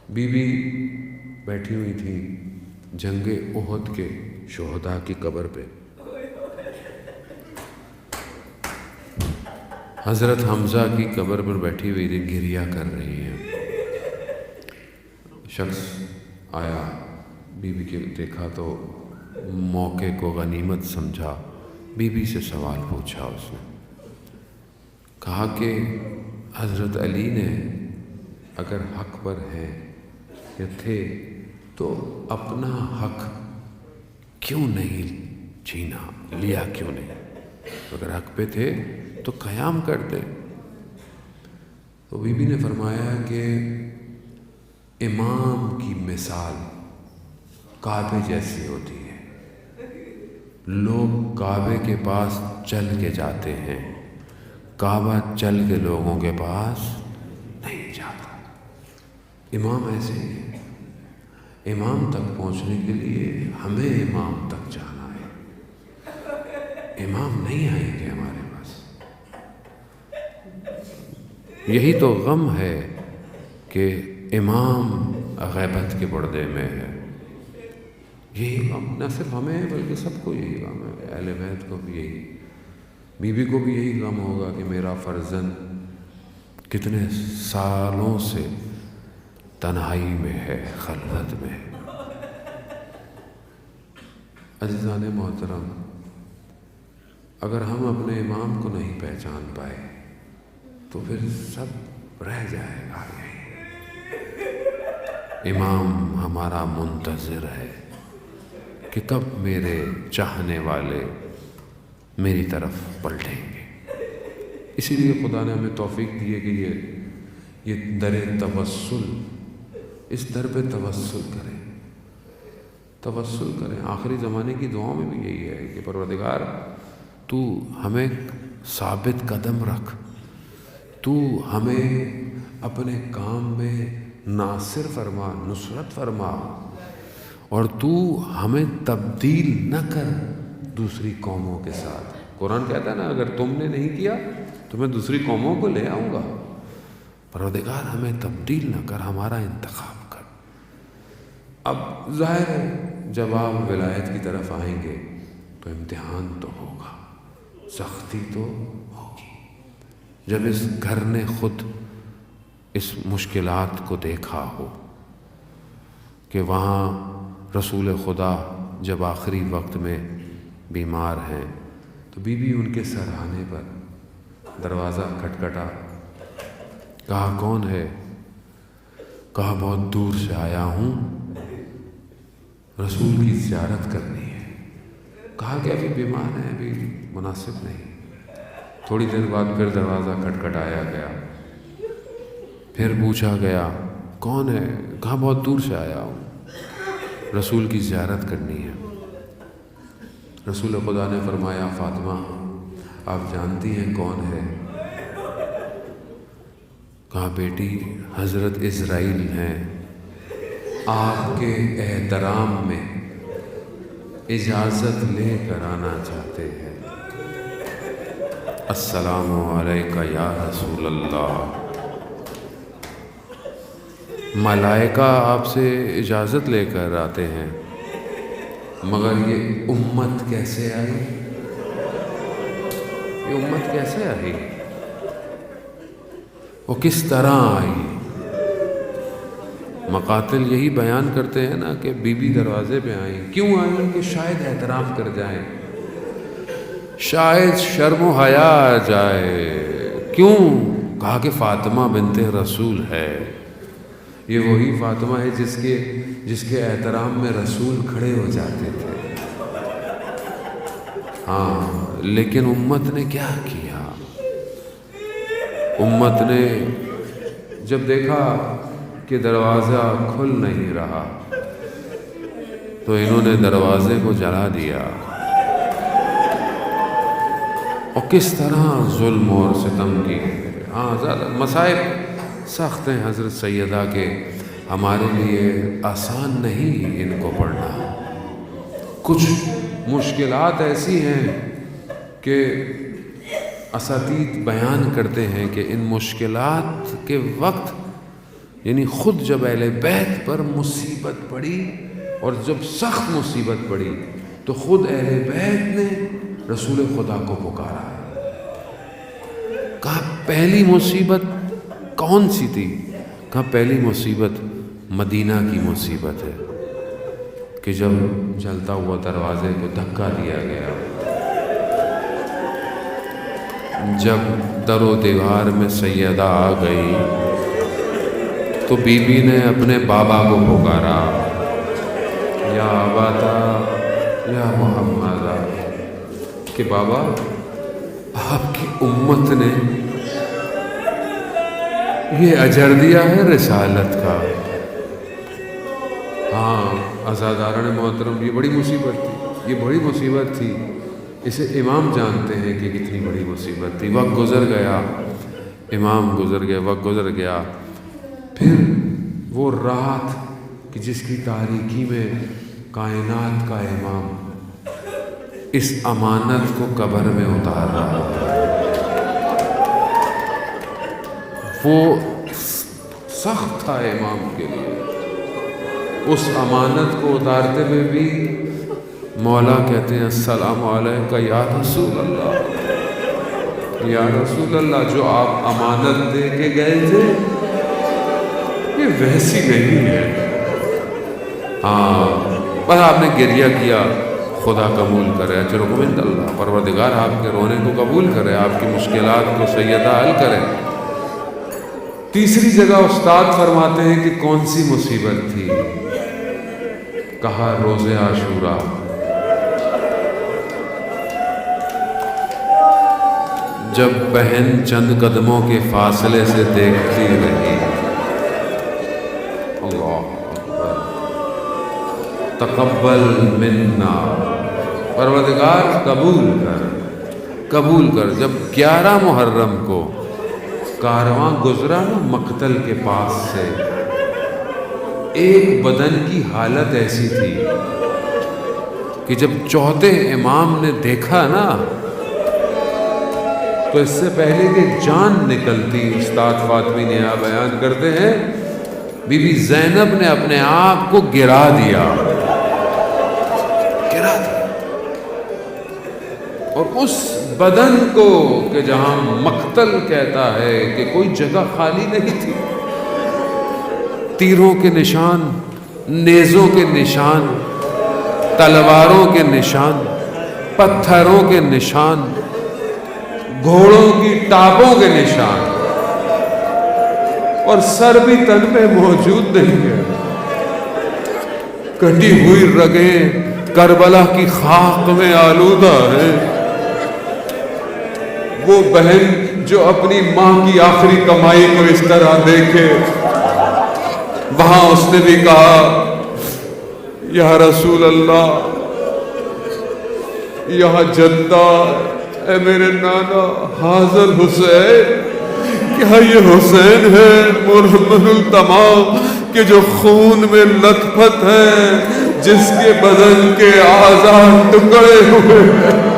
Be be بیٹھی ہوئی تھی جنگ احد کے شہداء کی قبر پہ. حضرت حمزہ کی قبر پر بیٹھی ہوئی تھی، گریہ کر رہی ہیں. شخص آیا، بی بی کے دیکھا تو موقع کو غنیمت سمجھا، بی بی سے سوال پوچھا. اس نے کہا کہ حضرت علی نے اگر حق پر ہیں یا تھے تو اپنا حق کیوں نہیں چھینا، لیا کیوں نہیں؟ اگر حق پہ تھے تو قیام کرتے. تو بی بی نے فرمایا کہ امام کی مثال کعبے جیسی ہوتی ہے. لوگ کعبے کے پاس چل کے جاتے ہیں، کعبہ چل کے لوگوں کے پاس نہیں جاتا. امام ایسے ہی ہے. امام تک پہنچنے کے لیے ہمیں امام تک جانا ہے. امام نہیں آئیں گے ہمارے پاس. یہی تو غم ہے کہ امام غیبت کے پردے میں ہے. یہی غم نہ صرف ہمیں ہے بلکہ سب کو یہی غم ہے. اہل بیت کو بھی یہی، بی بی کو بھی یہی غم ہوگا کہ میرا فرزند کتنے سالوں سے تنہائی میں ہے، خلوت میں ہے. عزیزان محترم، اگر ہم اپنے امام کو نہیں پہچان پائے تو پھر سب رہ جائے گا. امام ہمارا منتظر ہے کہ کب میرے چاہنے والے میری طرف پلٹیں گے. اسی لیے خدا نے ہمیں توفیق دی ہے کہ یہ در توسل، اس در پہ توسل کریں، توسل کریں. آخری زمانے کی دعاؤں میں بھی یہی ہے کہ پروردگار تو ہمیں ثابت قدم رکھ، تو ہمیں اپنے کام میں ناصر فرما، نصرت فرما، اور تو ہمیں تبدیل نہ کر دوسری قوموں کے ساتھ. قرآن کہتا ہے نا، اگر تم نے نہیں کیا تو میں دوسری قوموں کو لے آؤں گا. پروردگار ہمیں تبدیل نہ کر، ہمارا انتخاب کر. اب ظاہر ہے جب آپ ولایت کی طرف آئیں گے تو امتحان تو ہوگا، سختی تو ہوگی. جب اس گھر نے خود اس مشکلات کو دیکھا ہو کہ وہاں رسول خدا جب آخری وقت میں بیمار ہیں تو بی بی ان کے سرہانے پر دروازہ کھٹکھٹا. کہا کون ہے؟ کہا بہت دور سے آیا ہوں، رسول کی زیارت کرنی ہے. کہا کہ ابھی بیمار ہیں، ابھی مناسب نہیں. تھوڑی دیر بعد پھر دروازہ کھٹکھٹایا گیا، پھر پوچھا گیا کون ہے؟ کہا بہت دور سے آیا ہوں، رسول کی زیارت کرنی ہے. رسول خدا نے فرمایا فاطمہ آپ جانتی ہیں کون ہے؟ کہا بیٹی حضرت اسرائیل ہیں، آپ کے احترام میں اجازت لے کر آنا چاہتے ہیں. السلام علیکہ یا رسول اللہ. ملائکہ آپ سے اجازت لے کر آتے ہیں، مگر یہ امت کیسے آئی؟ یہ امت کیسے آئی؟ وہ کس طرح آئی؟ مقاتل یہی بیان کرتے ہیں نا کہ بی بی دروازے پہ آئیں. کیوں آئیں؟ کہ شاید اعتراف کر جائیں، شاید شرم و حیا آ جائے. کیوں؟ کہا کہ فاطمہ بنت رسول ہے. یہ وہی فاطمہ ہے جس کے احترام میں رسول کھڑے ہو جاتے تھے. ہاں، لیکن امت نے کیا کیا؟ امت نے جب دیکھا کہ دروازہ کھل نہیں رہا تو انہوں نے دروازے کو جلا دیا. اور کس طرح ظلم اور ستم کی. ہاں، مصائب سخت ہیں حضرت سیدہ کے، ہمارے لیے آسان نہیں ان کو پڑھنا. کچھ مشکلات ایسی ہیں کہ اساتید بیان کرتے ہیں کہ ان مشکلات کے وقت یعنی خود جب اہل بیت پر مصیبت پڑی اور جب سخت مصیبت پڑی تو خود اہل بیت نے رسول خدا کو پکارا. کہا پہلی مصیبت کون سی تھی؟ کہا پہلی مصیبت مدینہ کی مصیبت ہے کہ جب جلتا ہوا دروازے کو دھکا دیا گیا، جب در و دیوار میں سیدہ آ گئی تو بی بی نے اپنے بابا کو پکارا، یا اباتا یا محمد، کہ بابا آپ کی امت نے یہ اجر دیا ہے رسالت کا. ہاں عزاداران محترم، یہ بڑی مصیبت تھی، یہ بڑی مصیبت تھی. اسے امام جانتے ہیں کہ کتنی بڑی مصیبت تھی. وقت گزر گیا، امام گزر گیا، وقت گزر گیا. پھر وہ رات کہ جس کی تاریکی میں کائنات کا امام اس امانت کو قبر میں اتار رہا تھا. وہ سخت تھا امام کے لیے. اس امانت کو اتارتے ہوئے بھی مولا کہتے ہیں السلام علیکہ یا رسول اللہ، یا رسول اللہ، جو آپ امانت دے کے گئے تھے یہ ویسی نہیں ہے. ہاں بس آپ نے گریہ کیا، خدا قبول کرے، اجرکم عند اللہ، پروردگار آپ کے رونے کو قبول کرے، آپ کی مشکلات کو سیدہ حل کرے. تیسری جگہ استاد فرماتے ہیں کہ کون سی مصیبت تھی؟ کہا روز عاشورہ. جب بہن چند قدموں کے فاصلے سے دیکھتی رہی، اللہ اکبر، تقبل منا، پروردگار قبول کر، قبول کر. جب 11 محرم کو کارواں گزرا نا مقتل کے پاس سے، ایک بدن کی حالت ایسی تھی کہ جب چوتھے امام نے دیکھا نا تو اس سے پہلے کہ جان نکلتی، استاد فاطمی نیا بیان کرتے ہیں، بی بی زینب نے اپنے آپ کو گرا دیا، گرا دیا. اور اس بدن کو کہ جہاں مقتل کہتا ہے کہ کوئی جگہ خالی نہیں تھی، تیروں کے نشان، نیزوں کے نشان، تلواروں کے نشان، پتھروں کے نشان، گھوڑوں کی ٹاپوں کے نشان، اور سر بھی تن پہ موجود نہیں ہے. کٹی ہوئی رگیں کربلا کی خاک میں آلودہ ہے. وہ بہن جو اپنی ماں کی آخری کمائی کو اس طرح دیکھے، وہاں اس نے بھی کہا یا رسول اللہ، یا جدہ، اے میرے نانا، حاضر حسین، کیا یہ حسین ہے مرحمن التمام کہ جو خون میں لطفت ہے، جس کے بدن کے اعضاء ٹکڑے ہوئے ہیں؟